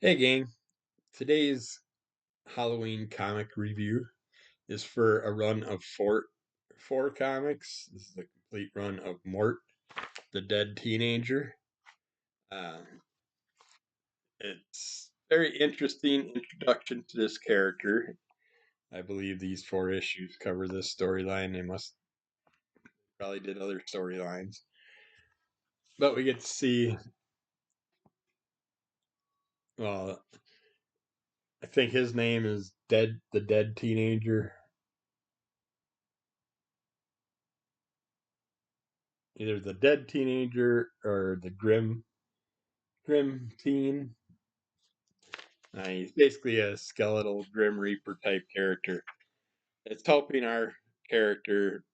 Hey gang, today's Halloween comic review is for a run of four comics. This is the complete run of Mort the Dead Teenager. Uh, it's very interesting introduction to this character. I believe these four issues cover this storyline. They must probably did other storylines, but we get to see. Well, I think his name is the Dead Teenager. Either the Dead Teenager or the Grim Teen. He's basically a skeletal Grim Reaper type character. It's helping our character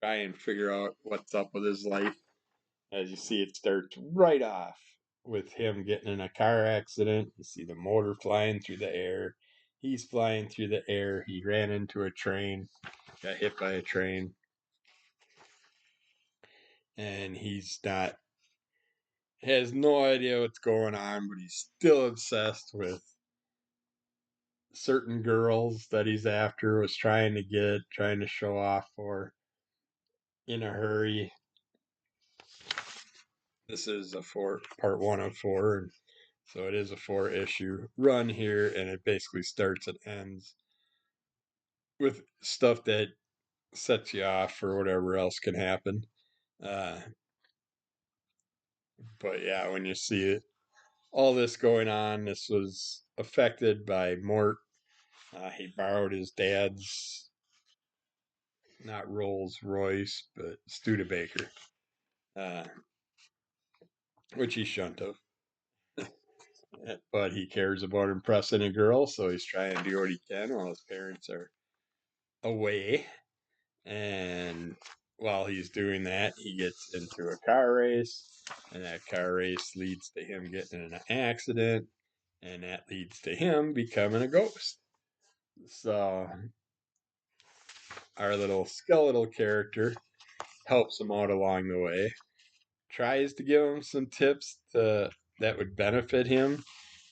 try and figure out what's up with his life. As you see, it starts right off with him getting in a car accident. You see the motor flying through the air. He's flying through the air. He ran into a train, got hit by a train, and he's not has no idea what's going on, but he's still obsessed with certain girls that he's after, was trying to show off for in a hurry. This is a part one of four, and so it is a four issue run here, and it basically starts and ends with stuff that sets you off for whatever else can happen. Uh, but yeah, when you see it, all this going on, this was affected by Mort. He borrowed his dad's, not Rolls Royce, but Studebaker, uh, which he shouldn't have. But he cares about impressing a girl, so he's trying to do what he can while his parents are away. And while he's doing that, he gets into a car race, and that car race leads to him getting in an accident, and that leads to him becoming a ghost. So our little skeletal character helps him out along the way, tries to give him some tips that would benefit him.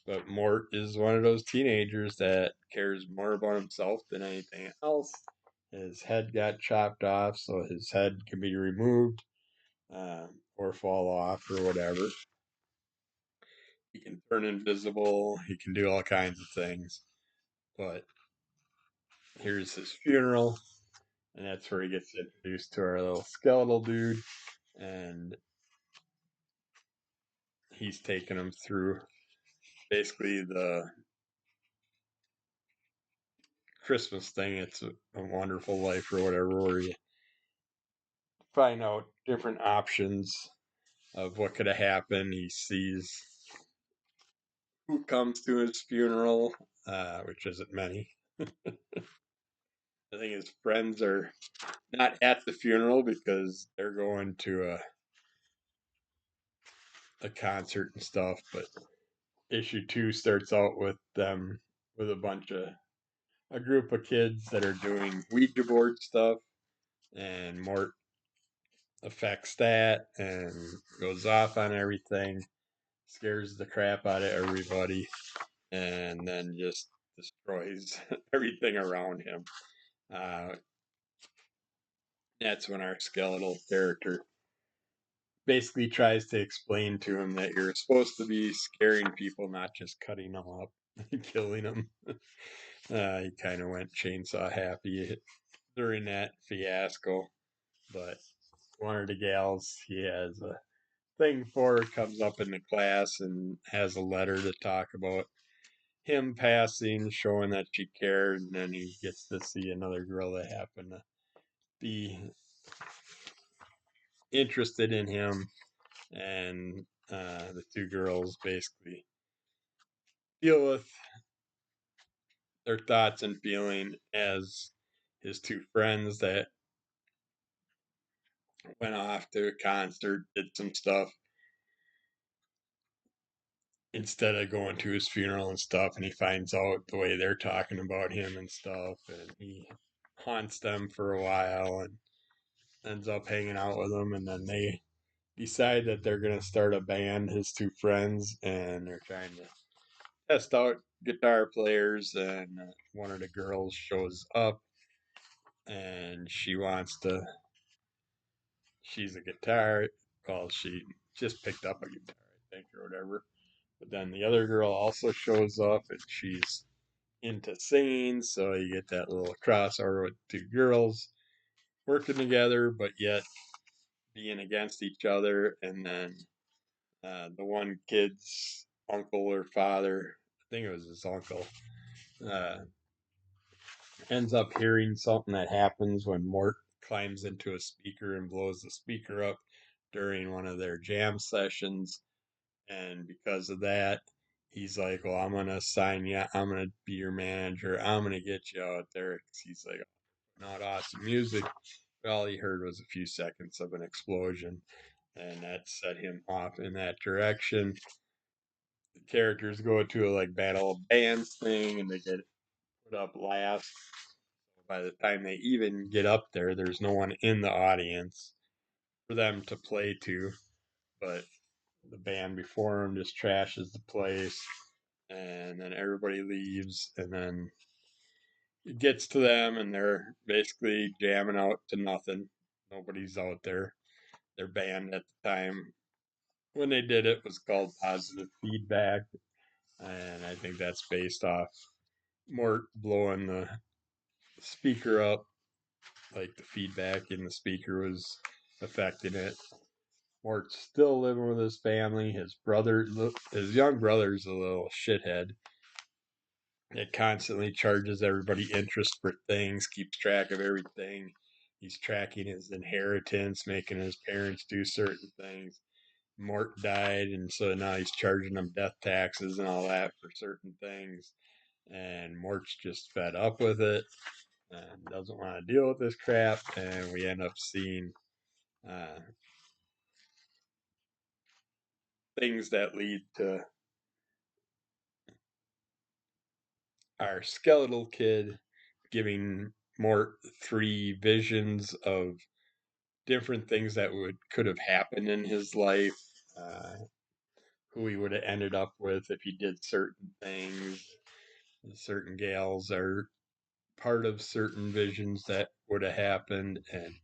But Mort is one of those teenagers that cares more about himself than anything else. His head got chopped off, so his head can be removed or fall off or whatever. He can turn invisible. He can do all kinds of things. But here's his funeral, and that's where he gets introduced to our little skeletal dude. And he's taking him through basically the Christmas thing. It's a Wonderful Life or whatever, where you find out different options of what could have happened. He sees who comes to his funeral, which isn't many. I think his friends are not at the funeral because they're going to a concert and stuff. But issue two starts out with them with a group of kids that are doing Ouija board stuff, and Mort affects that and goes off on everything, scares the crap out of everybody, and then just destroys everything around him. Uh, that's when our skeletal character basically tries to explain to him that you're supposed to be scaring people, not just cutting them up and killing them. He kind of went chainsaw happy during that fiasco, but one of the gals he has a thing for comes up in the class and has a letter to talk about him passing, showing that she cared, and then he gets to see another girl that happened to be interested in him, and the two girls basically deal with their thoughts and feeling as his two friends that went off to a concert, did some stuff instead of going to his funeral and stuff, and he finds out the way they're talking about him and stuff, and he haunts them for a while and ends up hanging out with them, and then they decide that they're going to start a band, his two friends, and they're trying to test out guitar players, and one of the girls shows up, and she wants to. She's a guitar. Well, she just picked up a guitar, I think, or whatever. But then the other girl also shows up, and she's into singing, so you get that little crossover with two girls working together, but yet being against each other. And then the one kid's uncle or father, I think it was his uncle, uh, ends up hearing something that happens when Mort climbs into a speaker and blows the speaker up during one of their jam sessions. And because of that, he's like, "Well, I'm gonna sign you. I'm gonna be your manager. I'm gonna get you out there." 'Cause he's like, "Not awesome music." But all he heard was a few seconds of an explosion, and that set him off in that direction. The characters go to a like battle of bands thing, and they get put up last. By the time they even get up there, there's no one in the audience for them to play to, but the band before them just trashes the place, and then everybody leaves, and then it gets to them, and they're basically jamming out to nothing. Nobody's out there. Their band at the time when they did it was called Positive Feedback, and I think that's based off Mort blowing the speaker up, like the feedback in the speaker was affecting it. Mort's still living with his family. His young brother's a little shithead. It constantly charges everybody interest for things, keeps track of everything. He's tracking his inheritance, making his parents do certain things. Mort died, and so now he's charging them death taxes and all that for certain things. And Mort's just fed up with it and doesn't want to deal with this crap. And we end up seeing uh, things that lead to our skeletal kid giving Mort three visions of different things that would could have happened in his life, uh, who he would have ended up with if he did certain things. Certain gals are part of certain visions that would have happened, and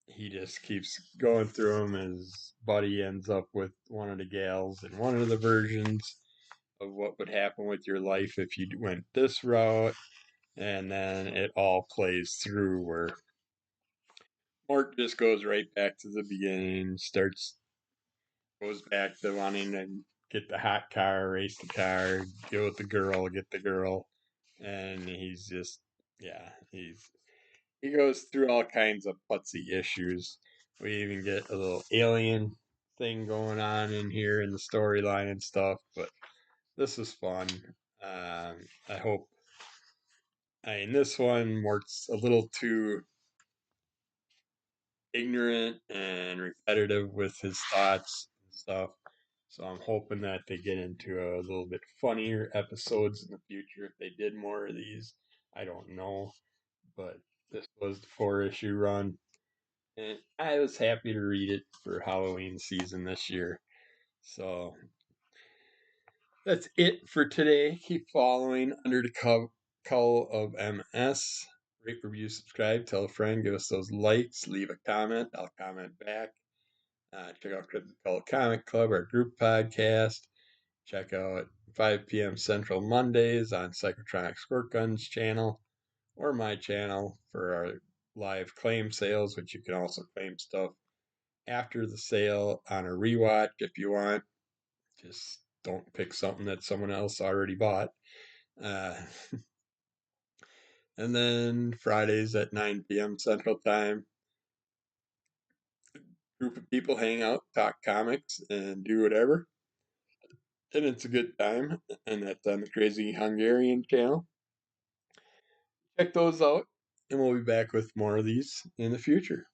he just keeps going through them. His buddy ends up with one of the gals in one of the versions of what would happen with your life if you went this route, and then it all plays through where Mark just goes right back to the beginning, goes back to wanting to get the hot car, race the car, go with the girl, get the girl, and he's just yeah, he goes through all kinds of putsy issues. We even get a little alien thing going on in here in the storyline and stuff, but this was fun. I hope. I mean, this one, Mort's a little too ignorant and repetitive with his thoughts and stuff. So I'm hoping that they get into a little bit funnier episodes in the future if they did more of these. I don't know, but this was the 4 issue run, and I was happy to read it for Halloween season this year. So that's it for today. Keep following Under the Cull of MS. Rate, review, subscribe, tell a friend, give us those likes, leave a comment. I'll comment back. Check out Cryptic Cult Comic Club, our group podcast. Check out 5 p.m. Central Mondays on Psychotronic Squirt Guns channel or my channel for our live claim sales, which you can also claim stuff after the sale on a rewatch if you want. Just don't pick something that someone else already bought. Uh, and then Fridays at 9 p.m. Central Time, group of people hang out, talk comics, and do whatever. And it's a good time. And that's on the Crazy Hungarian channel. Check those out, and we'll be back with more of these in the future.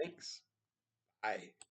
Thanks. Bye.